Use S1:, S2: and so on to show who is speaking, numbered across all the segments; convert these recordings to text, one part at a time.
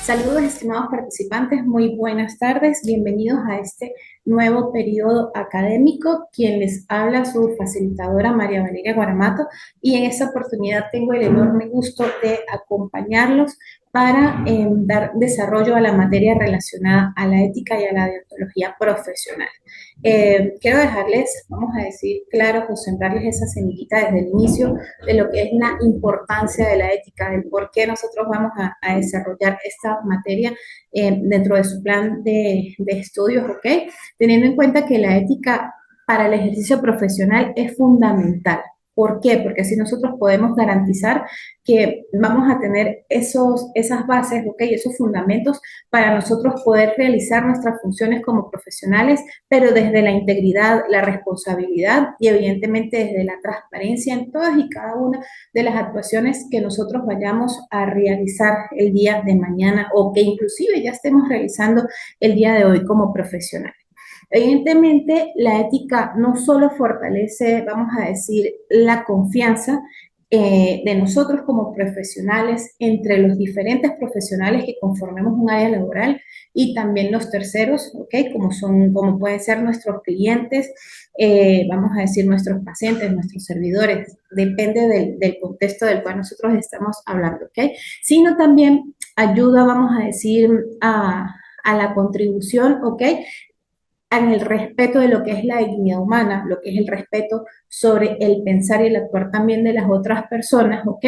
S1: Saludos, estimados participantes, muy buenas tardes, bienvenidos a este nuevo periodo académico. Quien les habla, su facilitadora María Valeria Guaramato, y en esta oportunidad tengo el enorme gusto de acompañarlos para dar desarrollo a la materia relacionada a la ética y a la deontología profesional. Quiero dejarles, vamos a decir, claro, concentrarles esa semillita desde el inicio de lo que es la importancia de la ética, del por qué nosotros vamos a desarrollar esta materia dentro de su plan de estudios, ¿ok? Teniendo en cuenta que la ética para el ejercicio profesional es fundamental. ¿Por qué? Porque así nosotros podemos garantizar que vamos a tener esas bases, ¿ok? Esos fundamentos para nosotros poder realizar nuestras funciones como profesionales, pero desde la integridad, la responsabilidad y evidentemente desde la transparencia en todas y cada una de las actuaciones que nosotros vayamos a realizar el día de mañana o que inclusive ya estemos realizando el día de hoy como profesionales. Evidentemente, la ética no solo fortalece, vamos a decir, la confianza de nosotros como profesionales entre los diferentes profesionales que conformemos un área laboral y también los terceros, ¿ok? Como pueden ser nuestros clientes, vamos a decir nuestros pacientes, nuestros servidores, depende del contexto del cual nosotros estamos hablando, ¿ok? Sino también ayuda, vamos a decir, a la contribución, ¿ok? En el respeto de lo que es la dignidad humana, lo que es el respeto sobre el pensar y el actuar también de las otras personas, ¿ok?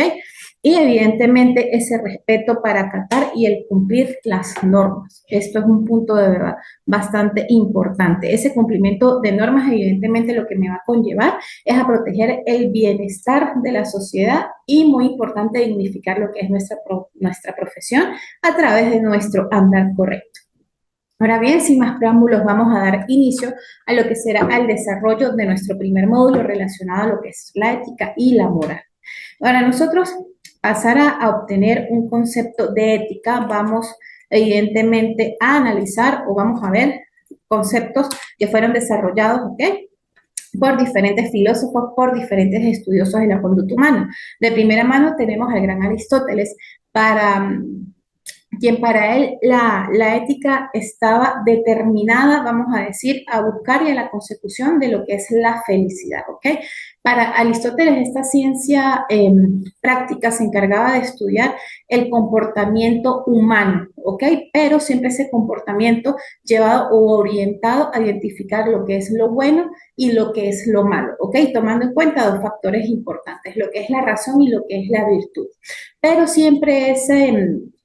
S1: Y evidentemente ese respeto para acatar y el cumplir las normas. Esto es un punto de verdad bastante importante. Ese cumplimiento de normas evidentemente lo que me va a conllevar es a proteger el bienestar de la sociedad y muy importante dignificar lo que es nuestra profesión a través de nuestro andar correcto. Ahora bien, sin más preámbulos, vamos a dar inicio a lo que será el desarrollo de nuestro primer módulo relacionado a lo que es la ética y la moral. Para nosotros pasar a obtener un concepto de ética, vamos evidentemente a analizar o vamos a ver conceptos que fueron desarrollados, ¿ok? Por diferentes filósofos, por diferentes estudiosos de la conducta humana. De primera mano tenemos al gran Aristóteles, para quien para él la ética estaba determinada, vamos a decir, a buscar y a la consecución de lo que es la felicidad, ¿ok? Para Aristóteles esta ciencia práctica se encargaba de estudiar el comportamiento humano, ¿ok? Pero siempre ese comportamiento llevado o orientado a identificar lo que es lo bueno y lo que es lo malo, ¿ok? Tomando en cuenta dos factores importantes, lo que es la razón y lo que es la virtud. Pero siempre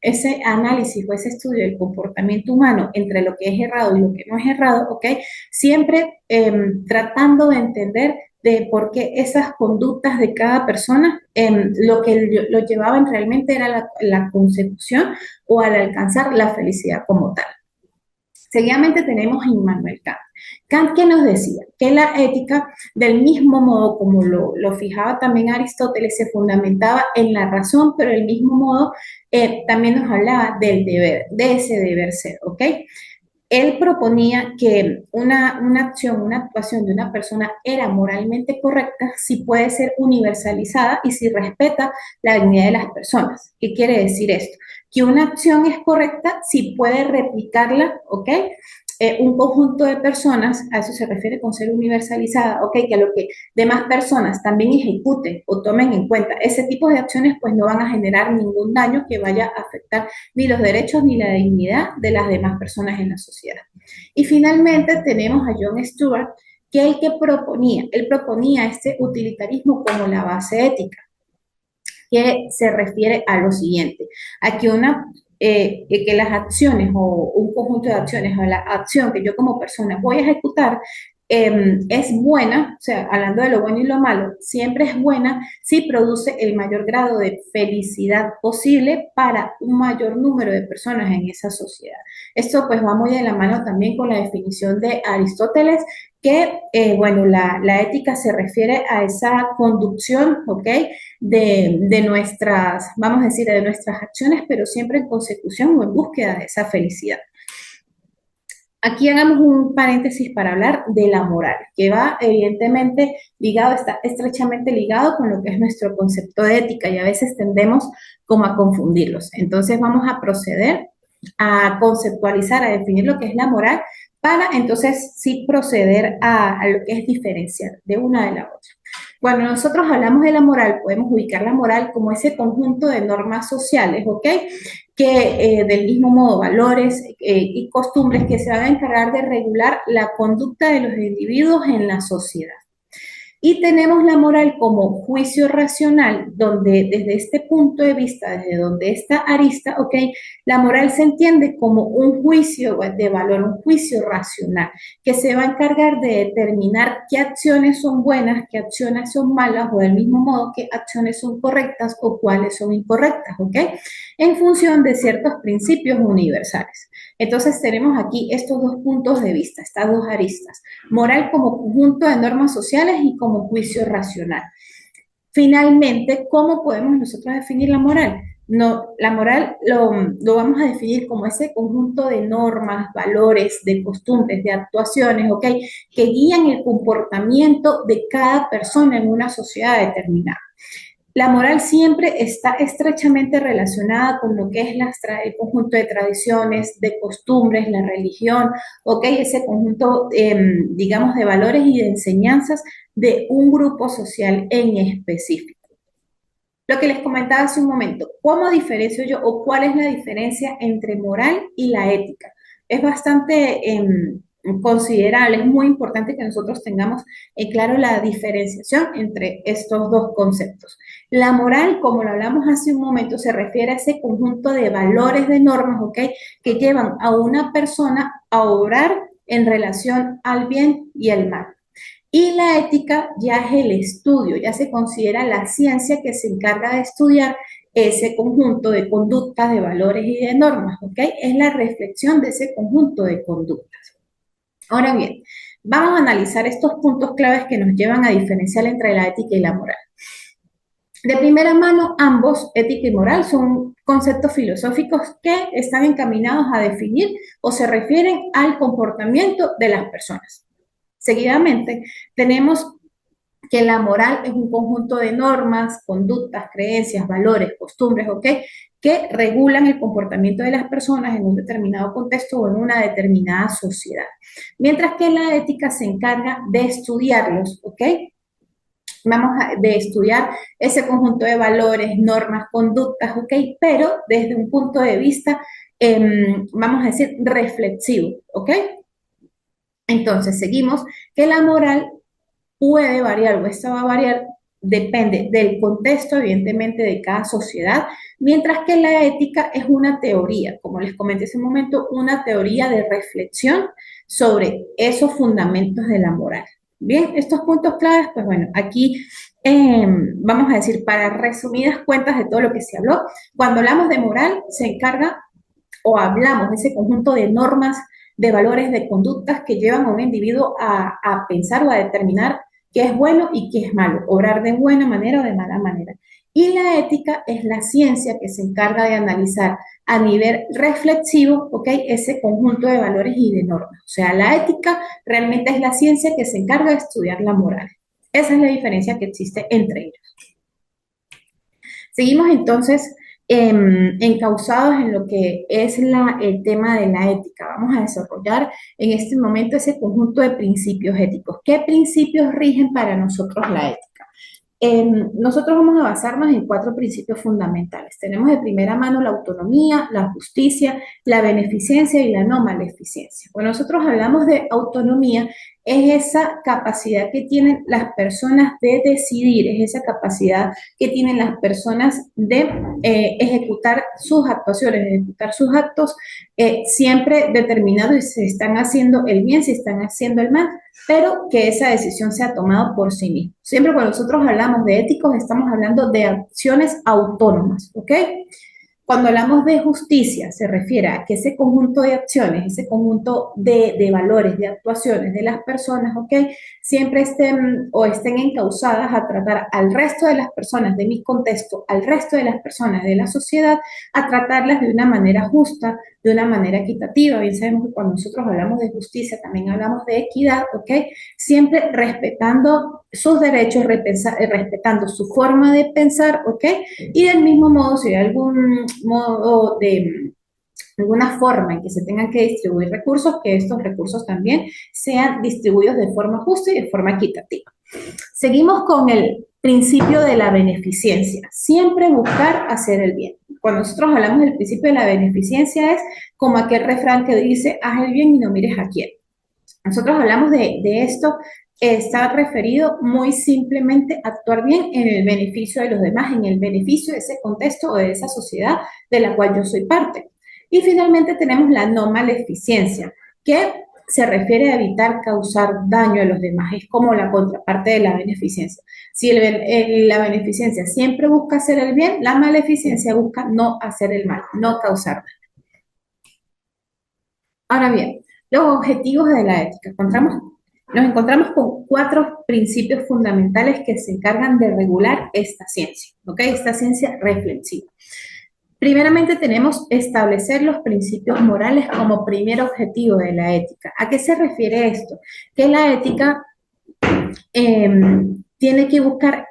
S1: ese análisis o ese estudio del comportamiento humano entre lo que es errado y lo que no es errado, ¿ok? Siempre tratando de entender de por qué esas conductas de cada persona, lo que lo llevaban realmente era la consecución o al alcanzar la felicidad como tal. Seguidamente tenemos a Immanuel Kant. Kant que nos decía que la ética, del mismo modo como lo fijaba también Aristóteles, se fundamentaba en la razón, pero del mismo modo también nos hablaba del deber, de ese deber ser, ¿ok? Él proponía que una acción, una actuación de una persona era moralmente correcta si puede ser universalizada y si respeta la dignidad de las personas. ¿Qué quiere decir esto? Que una acción es correcta si puede replicarla, ¿ok? Un conjunto de personas, a eso se refiere con ser universalizada, ¿ok? Que a lo que demás personas también ejecuten o tomen en cuenta ese tipo de acciones, pues no van a generar ningún daño que vaya a afectar ni los derechos ni la dignidad de las demás personas en la sociedad. Y finalmente tenemos a John Stuart, que él proponía este utilitarismo como la base ética, que se refiere a lo siguiente, a que las acciones o un conjunto de acciones o la acción que yo como persona voy a ejecutar es buena, o sea, hablando de lo bueno y lo malo, siempre es buena si produce el mayor grado de felicidad posible para un mayor número de personas en esa sociedad. Esto pues va muy de la mano también con la definición de Aristóteles, que, bueno, la ética se refiere a esa conducción, ¿ok? De nuestras, vamos a decir, de nuestras acciones, pero siempre en consecución o en búsqueda de esa felicidad. Aquí hagamos un paréntesis para hablar de la moral, que va evidentemente ligado, está estrechamente ligado con lo que es nuestro concepto de ética y a veces tendemos como a confundirlos. Entonces vamos a proceder a conceptualizar, a definir lo que es la moral, para entonces sí proceder a lo que es diferenciar de una de la otra. Cuando nosotros hablamos de la moral, podemos ubicar la moral como ese conjunto de normas sociales, ¿ok? Que del mismo modo, valores y costumbres que se van a encargar de regular la conducta de los individuos en la sociedad. Y tenemos la moral como juicio racional, donde desde este punto de vista, desde donde está arista, ¿ok? La moral se entiende como un juicio de valor, un juicio racional, que se va a encargar de determinar qué acciones son buenas, qué acciones son malas, o del mismo modo qué acciones son correctas o cuáles son incorrectas, ¿ok? En función de ciertos principios universales. Entonces tenemos aquí estos dos puntos de vista, estas dos aristas. Moral como conjunto de normas sociales y como juicio racional. Finalmente, ¿cómo podemos nosotros definir la moral? No, la moral lo vamos a definir como ese conjunto de normas, valores, de costumbres, de actuaciones, ¿ok? Que guían el comportamiento de cada persona en una sociedad determinada. La moral siempre está estrechamente relacionada con lo que es el conjunto de tradiciones, de costumbres, la religión, ¿ok? Ese conjunto, digamos, de valores y de enseñanzas de un grupo social en específico. Lo que les comentaba hace un momento, ¿cómo diferencio yo o cuál es la diferencia entre moral y la ética? Es bastante considerable, es muy importante que nosotros tengamos claro la diferenciación entre estos dos conceptos. La moral, como lo hablamos hace un momento, se refiere a ese conjunto de valores, de normas, ¿ok? Que llevan a una persona a obrar en relación al bien y el mal. Y la ética ya es el estudio, ya se considera la ciencia que se encarga de estudiar ese conjunto de conductas, de valores y de normas, ¿ok? Es la reflexión de ese conjunto de conductas. Ahora bien, vamos a analizar estos puntos claves que nos llevan a diferenciar entre la ética y la moral. De primera mano, ambos, ética y moral, son conceptos filosóficos que están encaminados a definir o se refieren al comportamiento de las personas. Seguidamente, tenemos que la moral es un conjunto de normas, conductas, creencias, valores, costumbres, ¿ok? Que regulan el comportamiento de las personas en un determinado contexto o en una determinada sociedad. Mientras que la ética se encarga de estudiarlos, ¿ok? De estudiar ese conjunto de valores, normas, conductas, ¿ok? Pero desde un punto de vista, vamos a decir, reflexivo, ¿ok? Entonces, seguimos que la moral puede variar o esta va a variar, depende del contexto, evidentemente, de cada sociedad, mientras que la ética es una teoría, como les comenté hace un momento, una teoría de reflexión sobre esos fundamentos de la moral. Bien, estos puntos claves, pues bueno, aquí vamos a decir, para resumidas cuentas de todo lo que se habló, cuando hablamos de moral, se encarga o hablamos de ese conjunto de normas, de valores, de conductas que llevan a un individuo a pensar o a determinar qué es bueno y qué es malo, obrar de buena manera o de mala manera. Y la ética es la ciencia que se encarga de analizar a nivel reflexivo, ¿ok? Ese conjunto de valores y de normas. O sea, la ética realmente es la ciencia que se encarga de estudiar la moral. Esa es la diferencia que existe entre ellos. Seguimos entonces encausados en lo que es el tema de la ética. Vamos a desarrollar en este momento ese conjunto de principios éticos. ¿Qué principios rigen para nosotros la ética? Nosotros vamos a basarnos en cuatro principios fundamentales. Tenemos de primera mano la autonomía, la justicia, la beneficencia y la no maleficencia. Cuando nosotros hablamos de autonomía, es esa capacidad que tienen las personas de decidir, es esa capacidad que tienen las personas de ejecutar sus actuaciones, de ejecutar sus actos, siempre determinados y si están haciendo el bien, si están haciendo el mal, pero que esa decisión sea tomada por sí mismo. Siempre cuando nosotros hablamos de éticos, estamos hablando de acciones autónomas, ¿ok? Cuando hablamos de justicia, se refiere a que ese conjunto de acciones, ese conjunto de valores, de actuaciones de las personas, ¿ok? Siempre estén encausadas a tratar al resto de las personas de mi contexto, al resto de las personas de la sociedad, a tratarlas de una manera justa, de una manera equitativa. Bien sabemos que cuando nosotros hablamos de justicia, también hablamos de equidad, ¿ok? Siempre respetando sus derechos, respetando su forma de pensar, ¿ok? Y del mismo modo, si hay algún modo alguna forma en que se tengan que distribuir recursos, que estos recursos también sean distribuidos de forma justa y de forma equitativa. Seguimos con el principio de la beneficencia, siempre buscar hacer el bien. Cuando nosotros hablamos del principio de la beneficencia es como aquel refrán que dice, haz el bien y no mires a quién. Nosotros hablamos de esto, está referido muy simplemente a actuar bien en el beneficio de los demás, en el beneficio de ese contexto o de esa sociedad de la cual yo soy parte. Y finalmente tenemos la no maleficencia, que se refiere a evitar causar daño a los demás, es como la contraparte de la beneficencia. Si la beneficencia siempre busca hacer el bien, la maleficencia busca no hacer el mal, no causar daño. Ahora bien, los objetivos de la ética. Nos encontramos con 4 principios fundamentales que se encargan de regular esta ciencia, ¿ok? Esta ciencia reflexiva. Primeramente tenemos establecer los principios morales como primer objetivo de la ética. ¿A qué se refiere esto? Que la ética tiene que buscar,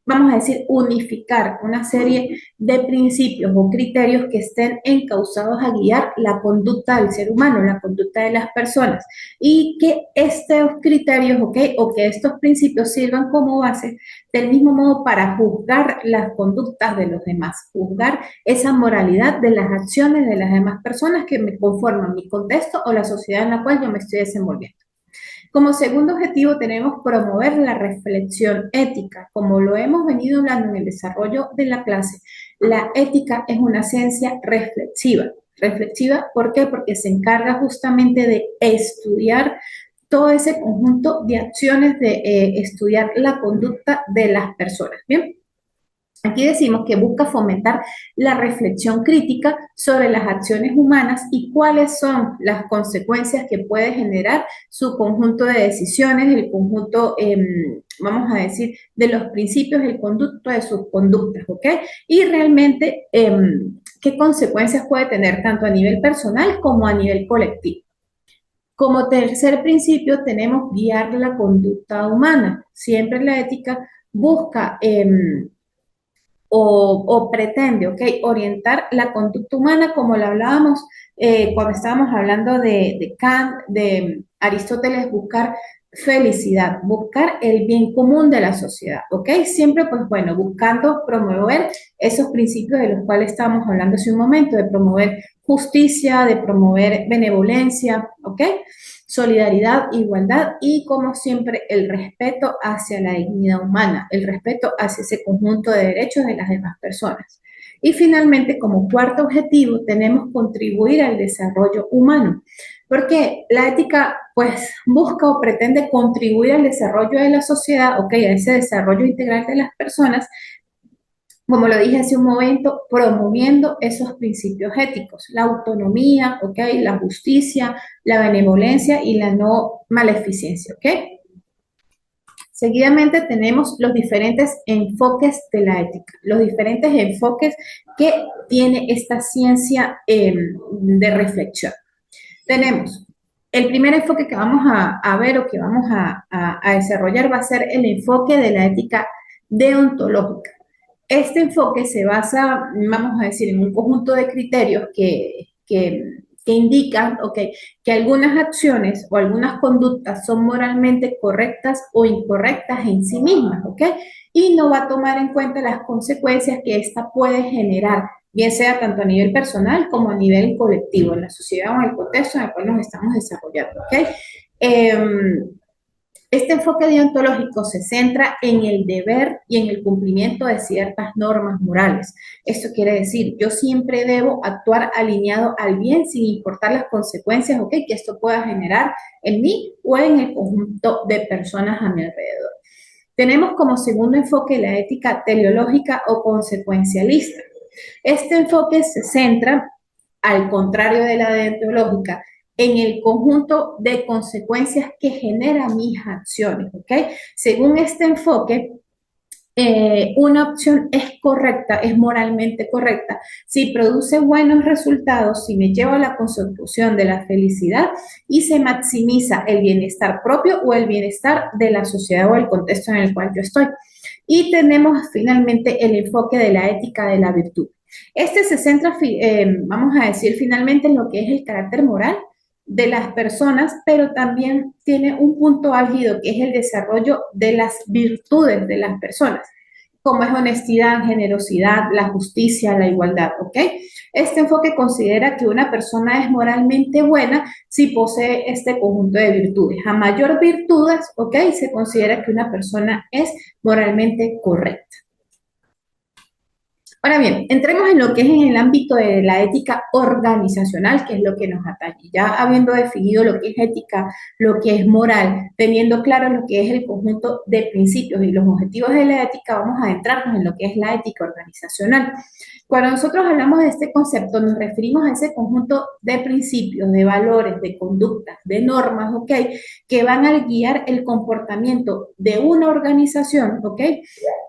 S1: vamos a decir, unificar una serie de principios o criterios que estén encausados a guiar la conducta del ser humano, la conducta de las personas, y que estos criterios, ¿ok? O que estos principios sirvan como base del mismo modo para juzgar las conductas de los demás, juzgar esa moralidad de las acciones de las demás personas que me conforman mi contexto o la sociedad en la cual yo me estoy desenvolviendo. Como segundo objetivo tenemos promover la reflexión ética. Como lo hemos venido hablando en el desarrollo de la clase, la ética es una ciencia reflexiva. Reflexiva, ¿por qué? Porque se encarga justamente de estudiar todo ese conjunto de acciones, de estudiar la conducta de las personas. Bien. Aquí decimos que busca fomentar la reflexión crítica sobre las acciones humanas y cuáles son las consecuencias que puede generar su conjunto de decisiones, el conjunto, vamos a decir, de los principios, el conducto de sus conductas, ¿ok? Y realmente, qué consecuencias puede tener tanto a nivel personal como a nivel colectivo. Como tercer principio tenemos guiar la conducta humana. Siempre la ética busca o pretende, ¿ok? Orientar la conducta humana, como lo hablábamos cuando estábamos hablando de Kant, de Aristóteles, buscar felicidad, buscar el bien común de la sociedad, ¿ok? Siempre, pues bueno, buscando promover esos principios de los cuales estábamos hablando hace un momento, de promover justicia, de promover benevolencia, ¿ok? Solidaridad, igualdad y, como siempre, el respeto hacia la dignidad humana, el respeto hacia ese conjunto de derechos de las demás personas. Y finalmente, como cuarto objetivo, tenemos contribuir al desarrollo humano, porque la ética, pues, busca o pretende contribuir al desarrollo de la sociedad, ok, a ese desarrollo integral de las personas, como lo dije hace un momento, promoviendo esos principios éticos, la autonomía, ¿ok? La justicia, la benevolencia y la no maleficencia, ¿ok? Seguidamente tenemos los diferentes enfoques de la ética, los diferentes enfoques que tiene esta ciencia de reflexión. Tenemos el primer enfoque que vamos a ver o que vamos a desarrollar va a ser el enfoque de la ética deontológica. Este enfoque se basa, vamos a decir, en un conjunto de criterios que indican, okay, que algunas acciones o algunas conductas son moralmente correctas o incorrectas en sí mismas, ¿ok? Y no va a tomar en cuenta las consecuencias que ésta puede generar, bien sea tanto a nivel personal como a nivel colectivo, en la sociedad o en el contexto en el cual nos estamos desarrollando, ¿ok? Este enfoque deontológico se centra en el deber y en el cumplimiento de ciertas normas morales. Esto quiere decir, yo siempre debo actuar alineado al bien sin importar las consecuencias, ¿ok? Que esto pueda generar en mí o en el conjunto de personas a mi alrededor. Tenemos como segundo enfoque la ética teleológica o consecuencialista. Este enfoque se centra, al contrario de la deontológica, en el conjunto de consecuencias que generan mis acciones, ¿ok? Según este enfoque, una opción es correcta, es moralmente correcta, si produce buenos resultados, si me lleva a la consecución de la felicidad y se maximiza el bienestar propio o el bienestar de la sociedad o el contexto en el cual yo estoy. Y tenemos finalmente el enfoque de la ética de la virtud. Este se centra, vamos a decir, finalmente en lo que es el carácter moral de las personas, pero también tiene un punto álgido que es el desarrollo de las virtudes de las personas, como es honestidad, generosidad, la justicia, la igualdad, ¿ok? Este enfoque considera que una persona es moralmente buena si posee este conjunto de virtudes. A mayor virtudes, ¿ok? Se considera que una persona es moralmente correcta. Ahora bien, entremos en lo que es en el ámbito de la ética organizacional, que es lo que nos atañe. Ya habiendo definido lo que es ética, lo que es moral, teniendo claro lo que es el conjunto de principios y los objetivos de la ética, vamos a adentrarnos en lo que es la ética organizacional. Cuando nosotros hablamos de este concepto, nos referimos a ese conjunto de principios, de valores, de conductas, de normas, ¿ok? Que van a guiar el comportamiento de una organización, ¿ok?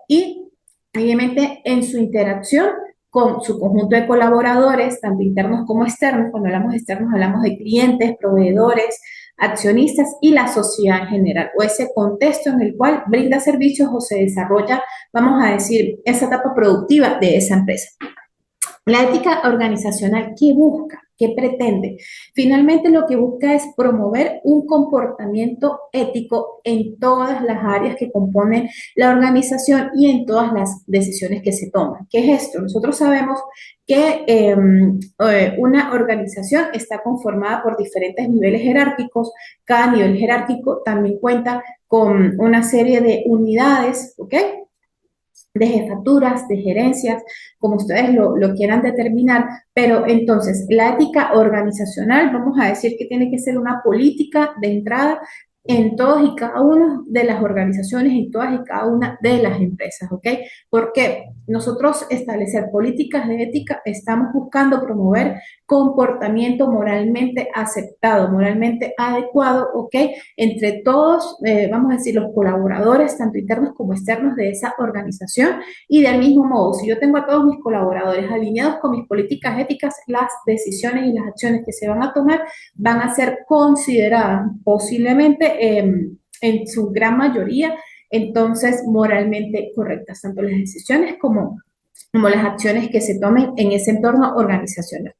S1: Y obviamente en su interacción con su conjunto de colaboradores, tanto internos como externos. Cuando hablamos de externos, hablamos de clientes, proveedores, accionistas y la sociedad en general, o ese contexto en el cual brinda servicios o se desarrolla, vamos a decir, esa etapa productiva de esa empresa. La ética organizacional, ¿qué busca? ¿Qué pretende? Finalmente lo que busca es promover un comportamiento ético en todas las áreas que componen la organización y en todas las decisiones que se toman. ¿Qué es esto? Nosotros sabemos que una organización está conformada por diferentes niveles jerárquicos. Cada nivel jerárquico también cuenta con una serie de unidades, ¿ok? De jefaturas, de gerencias, como ustedes lo quieran determinar, pero entonces la ética organizacional, vamos a decir que tiene que ser una política de entrada en todas y cada una de las organizaciones, en todas y cada una de las empresas, ¿ok? Porque nosotros establecer políticas de ética estamos buscando promover comportamiento moralmente aceptado, moralmente adecuado, ¿ok? Entre todos, vamos a decir, los colaboradores, tanto internos como externos de esa organización. Y del mismo modo, si yo tengo a todos mis colaboradores alineados con mis políticas éticas, las decisiones y las acciones que se van a tomar van a ser consideradas posiblemente en su gran mayoría, entonces moralmente correctas, tanto las decisiones como las acciones que se tomen en ese entorno organizacional.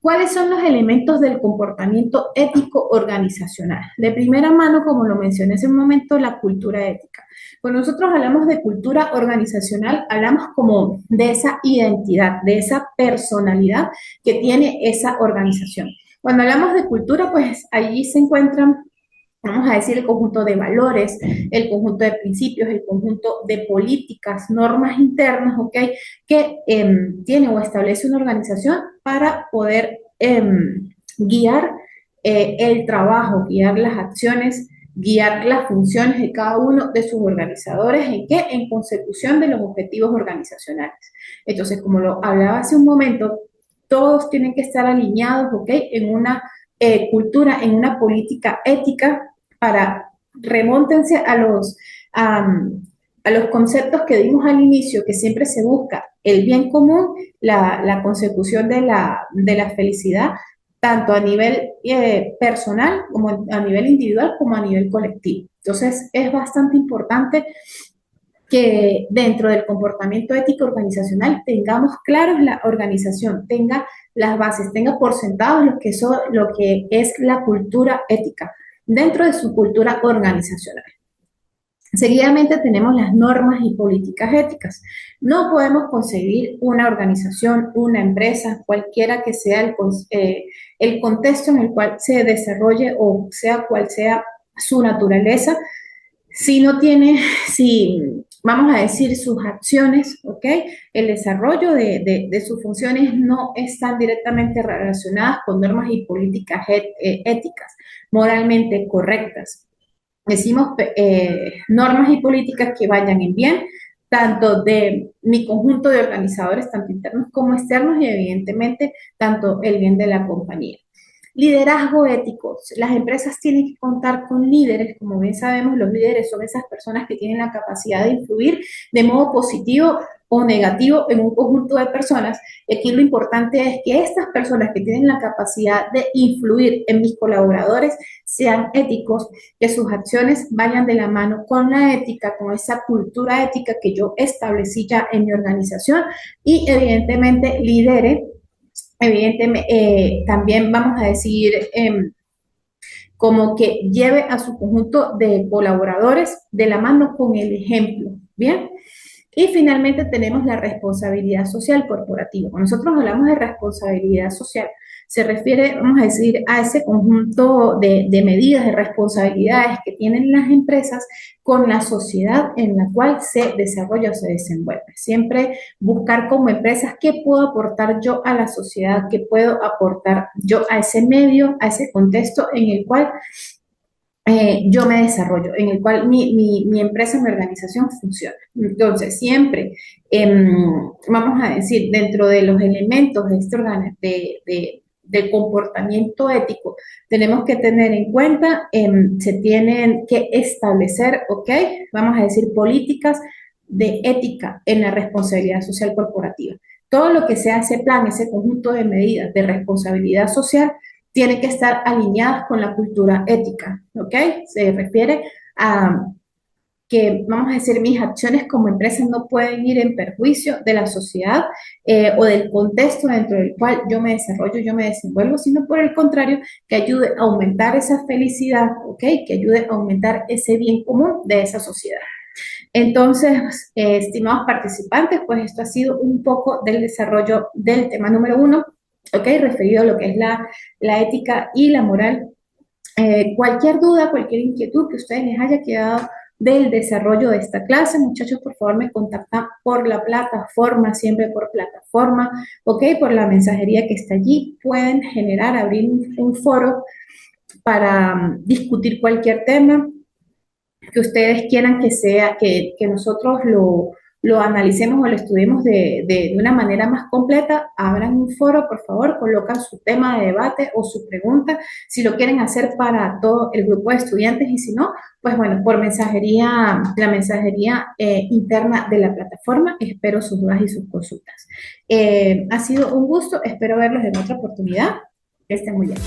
S1: ¿Cuáles son los elementos del comportamiento ético organizacional? De primera mano, como lo mencioné hace un momento, la cultura ética. Cuando nosotros hablamos de cultura organizacional, hablamos como de esa identidad, de esa personalidad que tiene esa organización. Cuando hablamos de cultura, pues allí se encuentran, vamos a decir, el conjunto de valores, el conjunto de principios, el conjunto de políticas, normas internas, ¿ok? Que tiene o establece una organización para poder guiar el trabajo, guiar las acciones, guiar las funciones de cada uno de sus organizadores, ¿en qué? En consecución de los objetivos organizacionales. Entonces, como lo hablaba hace un momento, todos tienen que estar alineados, ¿ok? En una cultura, en una política ética para remóntense a los conceptos que dimos al inicio, que siempre se busca el bien común, la consecución de la felicidad, tanto a nivel personal, como a nivel individual, como a nivel colectivo. Entonces, es bastante importante que dentro del comportamiento ético organizacional tengamos claros la organización, tenga las bases, tenga por sentados lo que es la cultura ética dentro de su cultura organizacional. Seguidamente tenemos las normas y políticas éticas. No podemos concebir una organización, una empresa, cualquiera que sea el contexto en el cual se desarrolle o sea cual sea su naturaleza, si no tiene, si vamos a decir sus acciones, ¿ok? El desarrollo de sus funciones no están directamente relacionadas con normas y políticas éticas, moralmente correctas. Decimos normas y políticas que vayan en bien, tanto de mi conjunto de organizadores, tanto internos como externos, y evidentemente tanto el bien de la compañía. Liderazgo ético. Las empresas tienen que contar con líderes. Como bien sabemos, los líderes son esas personas que tienen la capacidad de influir de modo positivo o negativo en un conjunto de personas. Y aquí lo importante es que estas personas que tienen la capacidad de influir en mis colaboradores sean éticos, que sus acciones vayan de la mano con la ética, con esa cultura ética que yo establecí ya en mi organización y evidentemente lidere, evidentemente también vamos a decir como que lleve a su conjunto de colaboradores de la mano con el ejemplo, ¿bien? Y finalmente tenemos la responsabilidad social corporativa. Cuando nosotros hablamos de responsabilidad social, se refiere, vamos a decir, a ese conjunto de medidas, de responsabilidades que tienen las empresas con la sociedad en la cual se desarrolla o se desenvuelve. Siempre buscar como empresas qué puedo aportar yo a la sociedad, qué puedo aportar yo a ese medio, a ese contexto en el cual yo me desarrollo, en el cual mi empresa, mi organización funciona. Entonces, siempre, vamos a decir, dentro de los elementos de este del comportamiento ético, tenemos que tener en cuenta, se tienen que establecer, ¿ok? Vamos a decir, políticas de ética en la responsabilidad social corporativa. Todo lo que sea ese plan, ese conjunto de medidas de responsabilidad social, tienen que estar alineadas con la cultura ética, ¿ok? Se refiere a que, vamos a decir, mis acciones como empresa no pueden ir en perjuicio de la sociedad o del contexto dentro del cual yo me desarrollo, yo me desenvuelvo, sino por el contrario, que ayude a aumentar esa felicidad, ¿ok? Que ayude a aumentar ese bien común de esa sociedad. Entonces, estimados participantes, pues esto ha sido un poco del desarrollo del tema número 1, ¿ok? Referido a lo que es la ética y la moral. Cualquier duda, cualquier inquietud que a ustedes les haya quedado del desarrollo de esta clase, muchachos, por favor me contactan por la plataforma, siempre por plataforma, ¿ok? Por la mensajería que está allí. Pueden generar, abrir un foro para discutir cualquier tema que ustedes quieran que sea, que nosotros lo analicemos o lo estudiemos de una manera más completa, abran un foro, por favor, colocan su tema de debate o su pregunta, si lo quieren hacer para todo el grupo de estudiantes y si no, pues bueno, por mensajería, la mensajería interna de la plataforma, espero sus dudas y sus consultas. Ha sido un gusto, espero verlos en otra oportunidad, que estén muy bien.